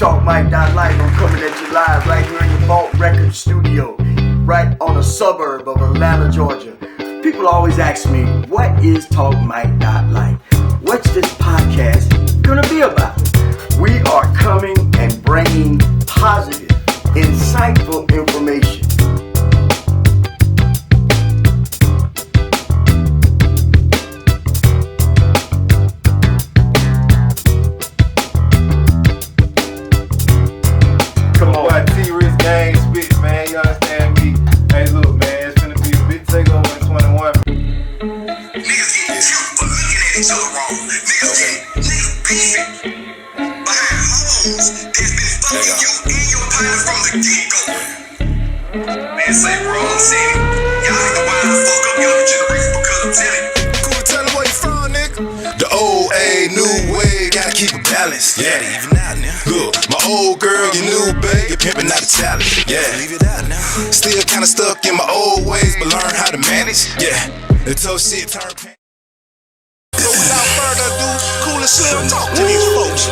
TalkMike.live. I'm coming at you live right here in your Vault Record Studio, right on a suburb of Atlanta, Georgia. People always ask me, what is TalkMike.live? What's this podcast gonna be about? We are coming and bringing positive, insightful information. Yeah, even out now. Look, my old girl, your new babe, you're pimping out the talent. Yeah, leave it out now. Still kinda stuck in my old ways, but learn how to manage. Yeah, the tough shit turn pain. So without further ado, Coley, Slim, talk to these folks.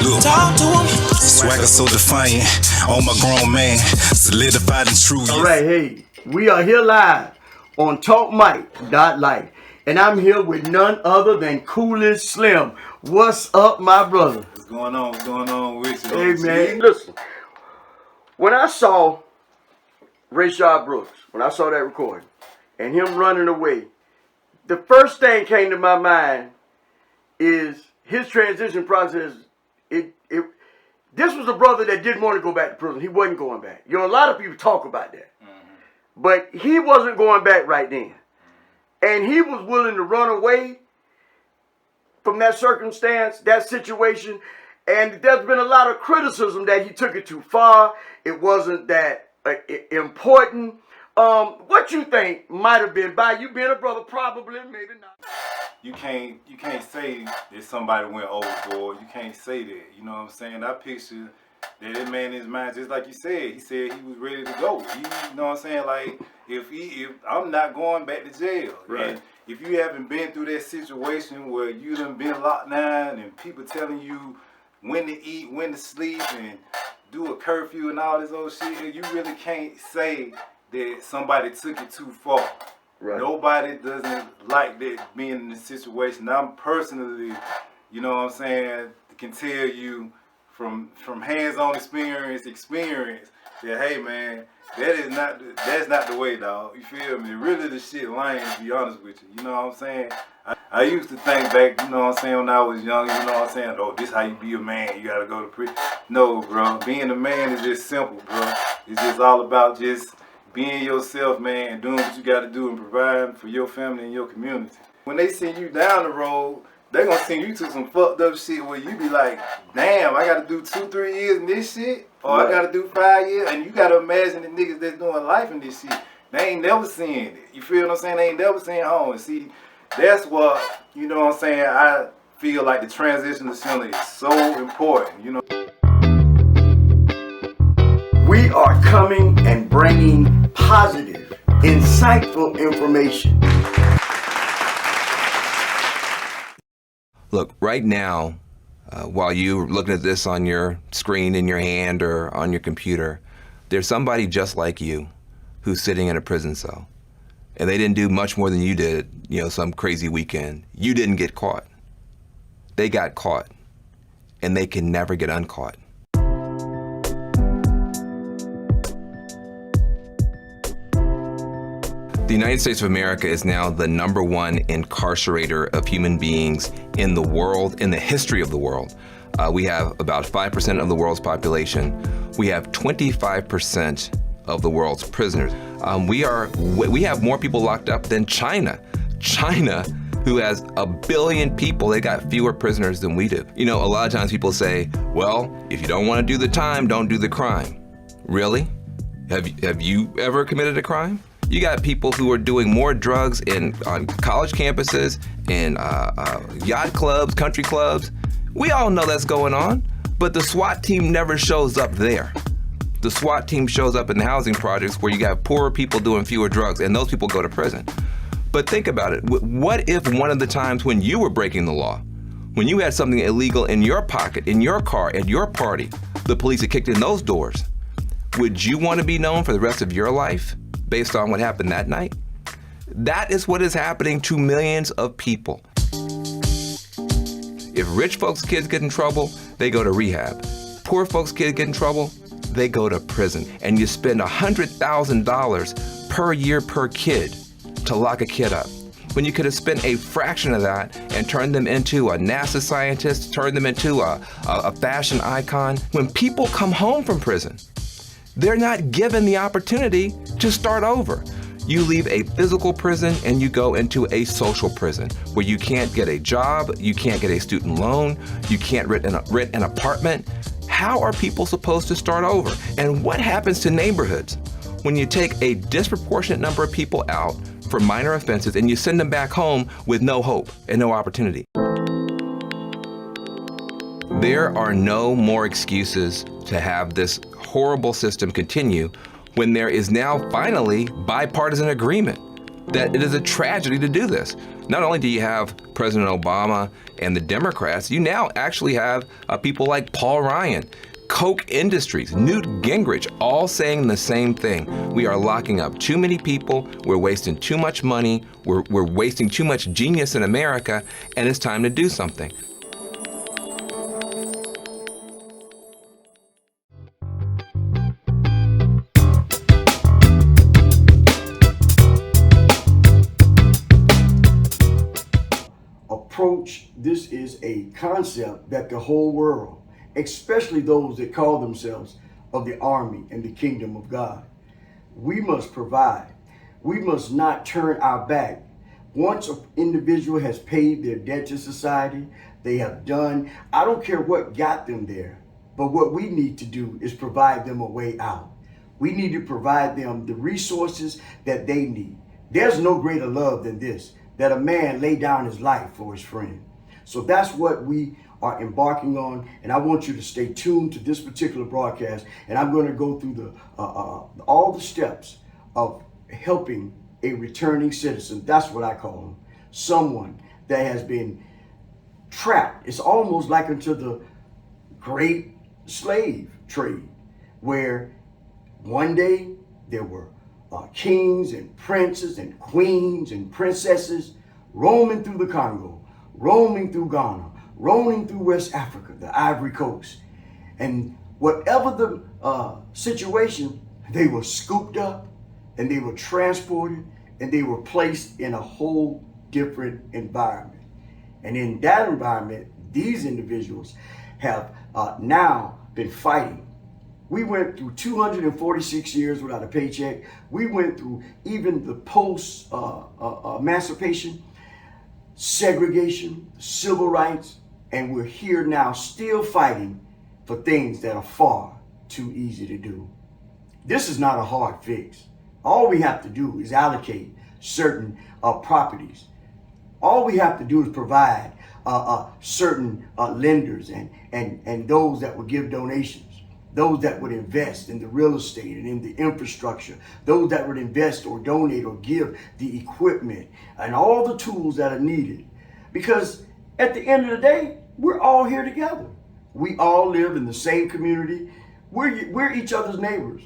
Look, talk to them. Swagger so defiant, on my grown man, solidified and true. All right, hey, we are here live on TalkMike.live. And I'm here with none other than Coley Slim. What's up, my brother? What's going on? What's going on with you? Hey, man, listen. When I saw Rayshard Brooks, when I saw that recording, and him running away, the first thing came to my mind is his transition process. This was a brother that didn't want to go back to prison. He wasn't going back. You know, a lot of people talk about that. But he wasn't going back right then. And he was willing to run away from that circumstance, that situation. And there's been a lot of criticism that he took it too far. It wasn't that important. What you think might have been, by you being a brother, probably, maybe not. You can't say that somebody went overboard. You can't say that. You know what I'm saying? I picture that man in his mind, just like you said, he said he was ready to go. You know what I'm saying? Like, if I'm not going back to jail. Right. And if you haven't been through that situation where you done been locked down and people telling you when to eat, when to sleep, and do a curfew and all this old shit, you really can't say that somebody took it too far. Right. Nobody doesn't like that being in this situation. I'm personally, you know what I'm saying, can tell you from hands-on experience that, hey man, that's not the way, dog. You feel me? Really the shit lame, to be honest with you. You know what I'm saying? I used to think back, you know what I'm saying, when I was young, you know what I'm saying, oh, this how you be a man, you gotta go to prison. No, bro, being a man is just simple, bro. It's just all about just being yourself, man, and doing what you gotta do and providing for your family and your community. When they send you down the road, they gonna send you to some fucked up shit where you be like, damn, I gotta do 2-3 years in this shit, or I gotta do 5 years, and you gotta imagine the niggas that's doing life in this shit. They ain't never seen it. You feel what I'm saying? They ain't never seen home. And see, that's what, you know what I'm saying, I feel like the transition to center is so important, you know. We are coming and bringing positive, insightful information. Look, right now, while you're looking at this on your screen in your hand or on your computer, there's somebody just like you who's sitting in a prison cell. And they didn't do much more than you did, you know, some crazy weekend. You didn't get caught. They got caught. And they can never get uncaught. The United States of America is now the #1 incarcerator of human beings in the world, in the history of the world. We have about 5% of the world's population. We have 25% of the world's prisoners. We have more people locked up than China. China, who has 1 billion people, they got fewer prisoners than we do. You know, a lot of times people say, well, if you don't want to do the time, don't do the crime. Really? Have you ever committed a crime? You got people who are doing more drugs on college campuses, in yacht clubs, country clubs. We all know that's going on, but the SWAT team never shows up there. The SWAT team shows up in the housing projects where you got poorer people doing fewer drugs, and those people go to prison. But think about it. What if one of the times when you were breaking the law, when you had something illegal in your pocket, in your car, at your party, the police had kicked in those doors, would you want to be known for the rest of your life based on what happened that night? That is what is happening to millions of people. If rich folks' kids get in trouble, they go to rehab. Poor folks' kids get in trouble, they go to prison. And you spend $100,000 per year per kid to lock a kid up, when you could have spent a fraction of that and turned them into a NASA scientist, turned them into a fashion icon. When people come home from prison, they're not given the opportunity to start over. You leave a physical prison and you go into a social prison where you can't get a job, you can't get a student loan, you can't rent an apartment. How are people supposed to start over? And what happens to neighborhoods when you take a disproportionate number of people out for minor offenses and you send them back home with no hope and no opportunity? There are no more excuses to have this horrible system continue when there is now finally bipartisan agreement that it is a tragedy to do this. Not only do you have President Obama and the Democrats, you now actually have people like Paul Ryan, Koch Industries, Newt Gingrich, all saying the same thing. We are locking up too many people, we're wasting too much money, we're wasting too much genius in America, and it's time to do something. Approach, this is a concept that the whole world, especially those that call themselves of the army and the kingdom of God, we must provide. We must not turn our back. Once an individual has paid their debt to society, they have done, I don't care what got them there, but what we need to do is provide them a way out. We need to provide them the resources that they need. There's no greater love than this, that a man lay down his life for his friend. So that's what we are embarking on, and I want you to stay tuned to this particular broadcast, and I'm going to go through all the steps of helping a returning citizen. That's what I call them. Someone that has been trapped. It's almost like into the great slave trade, where one day there were kings and princes and queens and princesses roaming through the Congo, roaming through Ghana, roaming through West Africa, the Ivory Coast. And whatever the situation, they were scooped up and they were transported and they were placed in a whole different environment. And in that environment, these individuals have now been fighting. We went through 246 years without a paycheck. We went through even the post-emancipation, segregation, civil rights, and we're here now still fighting for things that are far too easy to do. This is not a hard fix. All we have to do is allocate certain properties. All we have to do is provide certain lenders and those that will give donations, those that would invest in the real estate and in the infrastructure, those that would invest or donate or give the equipment and all the tools that are needed. Because at the end of the day, we're all here together. We all live in the same community. We're each other's neighbors.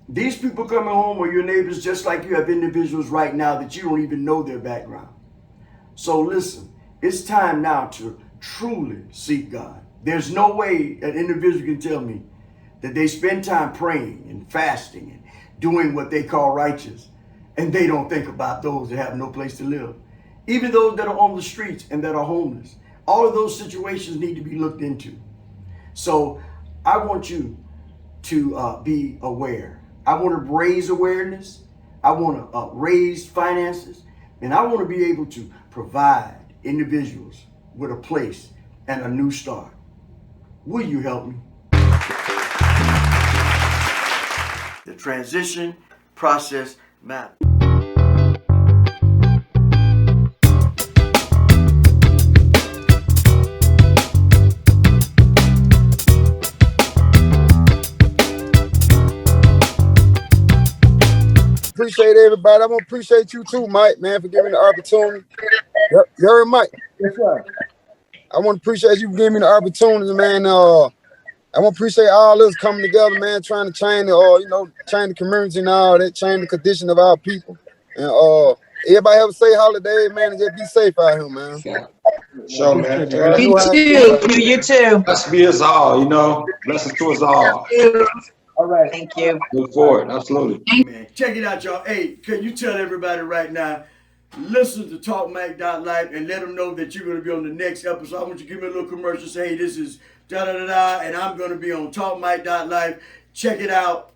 These people coming home are your neighbors, just like you have individuals right now that you don't even know their background. So listen, it's time now to truly seek God. There's no way an individual can tell me that they spend time praying and fasting and doing what they call righteous, and they don't think about those that have no place to live. Even those that are on the streets and that are homeless. All of those situations need to be looked into. So I want you to be aware. I want to raise awareness. I want to raise finances. And I want to be able to provide individuals with a place and a new start. Will you help me? The transition process matters. Appreciate everybody. I'm gonna appreciate you too, Mike, man, for giving me the opportunity. Yep, you heard Mike. Yes, sir. I want to appreciate you for giving me the opportunity, man. I want to appreciate all us coming together, man, trying to change the, change the community and all that, change the condition of our people. And everybody have a safe holiday, man, and just be safe out here, man. Sure, man. You You too. You too. Blessed be us all, blessings to us all. All right. Thank you. Look forward, absolutely. Man, check it out, y'all. Hey, can you tell everybody right now, listen to TalkMac.life and let them know that you're going to be on the next episode. I want you to give me a little commercial. Say, hey, this is da-da-da-da, and I'm going to be on TalkMac.life. Check it out.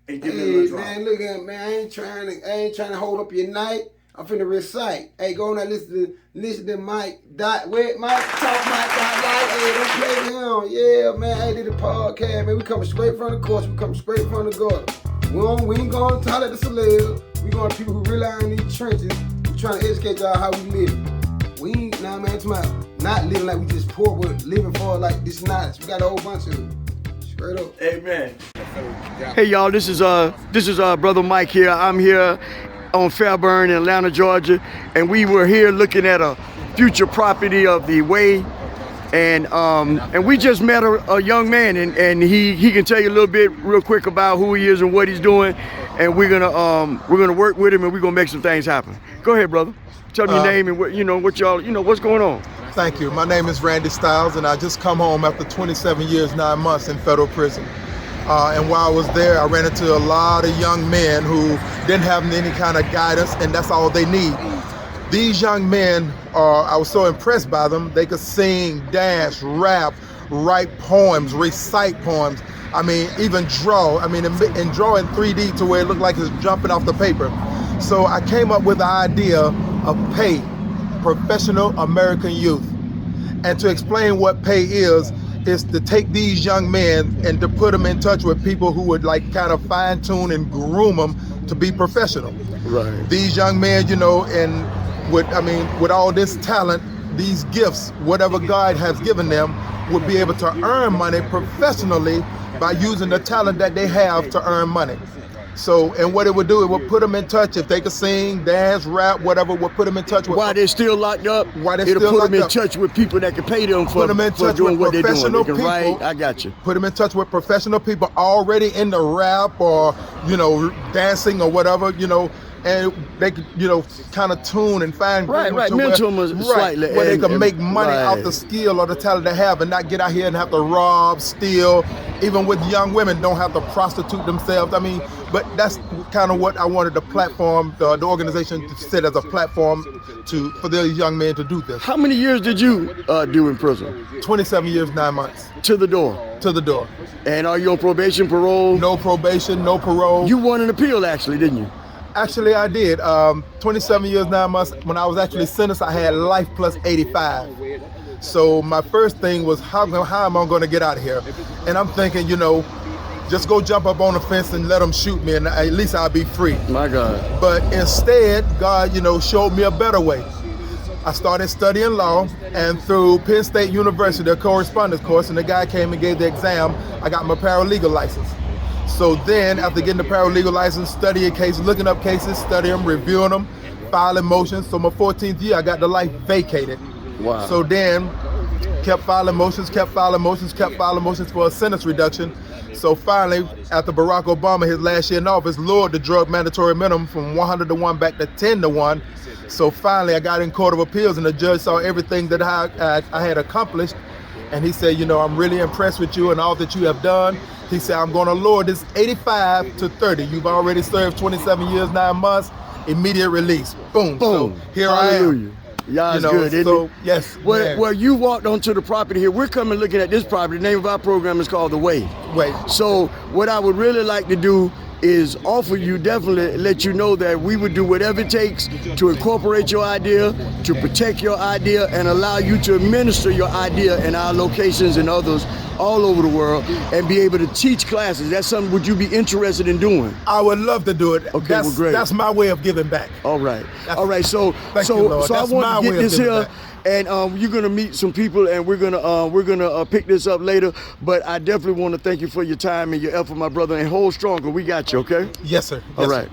And give me a little drop. Man, look at it, man. I ain't trying to hold up your night. I'm finna recite. Hey, go on there, listen to Mike. Mike, TalkMac.life. Hey, don't play with him. Yeah, man. Hey, did the podcast, man. We coming straight from the course. We coming straight from the gutter. We ain't going to tolerate the celebs. We going to people who really are in these trenches. We trying to educate y'all how we live. We ain't, man, not living like we just poor, but living for like this nice. We got a whole bunch of them. Straight up. Amen. Hey, y'all, this is Brother Mike here. I'm here on Fairburn in Atlanta, Georgia, and we were here looking at a future property of the Ware, and we just met a young man, and he can tell you a little bit real quick about who he is and what he's doing, and we're gonna work with him and we're gonna make some things happen. Go ahead, brother. Tell me your name and what's going on. Thank you. My name is Randy Stiles, and I just come home after 27 years, 9 months in federal prison. And while I was there, I ran into a lot of young men who didn't have any kind of guidance, and that's all they need. These young men, I was so impressed by them. They could sing, dance, rap, write poems, recite poems. I mean, even draw. I mean, and draw in 3D to where it looked like it's jumping off the paper. So I came up with the idea of PAY, Professional American Youth. And to explain what PAY is to take these young men and to put them in touch with people who would like kind of fine tune and groom them to be professional. Right. These young men, and with all this talent, these gifts, whatever God has given them, would be able to earn money professionally by using the talent that they have to earn money. So, and what it would do, it would put them in touch. If they could sing, dance, rap, whatever, would put them in touch with. While they're still locked up, it'll put them in touch with people that can pay them for doing what they're doing. They can write. I got you. Put them in touch with professional people already in the rap or, dancing or whatever, and they could, kind of tune and find mentor them slightly, where they can make money off the skill or the talent they have and not get out here and have to rob, steal. Even with young women, don't have to prostitute themselves. I mean, but that's kind of what I wanted the platform, the organization to set as a platform for the young men to do this. How many years did you do in prison? 27 years, 9 months. To the door? To the door. And are you on probation, parole? No probation, no parole. You won an appeal actually, didn't you? Actually, I did. 27 years, 9 months. When I was actually sentenced, I had life plus 85. So my first thing was, how am I going to get out of here? And I'm thinking, just go jump up on the fence and let them shoot me, and at least I'll be free. My God. But instead, God, showed me a better way. I started studying law, and through Penn State University, a correspondence course, and the guy came and gave the exam, I got my paralegal license. So then, after getting the paralegal license, studying cases, looking up cases, studying them, reviewing them, filing motions. So my 14th year, I got the life vacated. Wow. So then, kept filing motions for a sentence reduction. So finally, after Barack Obama, his last year in office, lowered the drug mandatory minimum from 100 to 1 back to 10 to 1. So finally, I got in Court of Appeals, and the judge saw everything that I had accomplished. And he said, I'm really impressed with you and all that you have done. He said, I'm going to lower this 85 to 30. You've already served 27 years, 9 months, immediate release. Boom. Boom. So here Hallelujah. I am. Yeah, it's good, isn't it? Yes. Well, you walked onto the property here. We're coming looking at this property. The name of our program is called The Ware. So what I would really like to do is offer you, definitely let you know that we would do whatever it takes to incorporate your idea, to protect your idea, and allow you to administer your idea in our locations and others all over the world, and be able to teach classes. That's something would you be interested in doing? I would love to do it. Okay, well, great. That's my way of giving back. All right. So I want to get this here. And you're gonna meet some people, and we're gonna pick this up later. But I definitely want to thank you for your time and your effort, my brother, and hold strong, 'cause we got you. Okay? Yes, sir. All right.